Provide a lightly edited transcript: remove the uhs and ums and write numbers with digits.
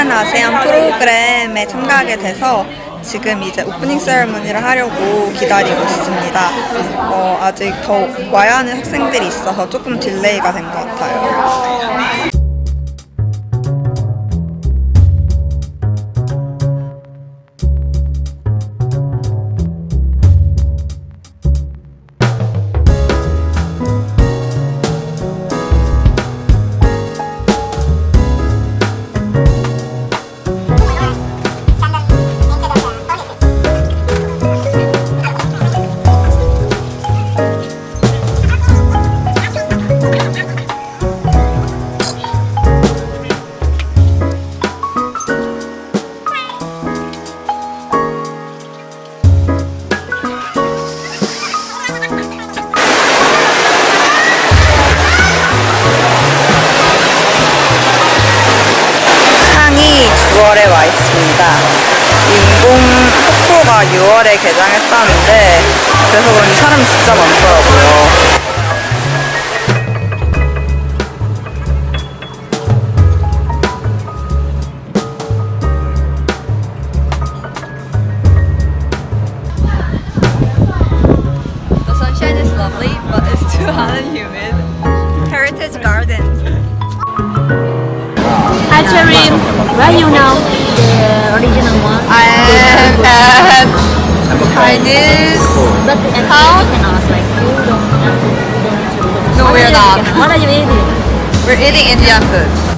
한 아세안 프로그램에 참가하게 돼서 지금 이제 오프닝 세레머니를 하려고 기다리고 있습니다. 아직 더 와야 하는 학생들이 있어서 조금 딜레이가 된 것 같아요. 상이 9월에 와 있습니다. 인공 폭포가 6월에 개장했다는데 그래서 그런지 사람이 진짜 많더라고요. The sunshine is lovely, but it's too hot and humid. Heritage Gardens. Actually, where you know the original one? I am at Chinese But at How? you can ask like you don't have to. No, we're not. What are you eating? We're eating Indian food.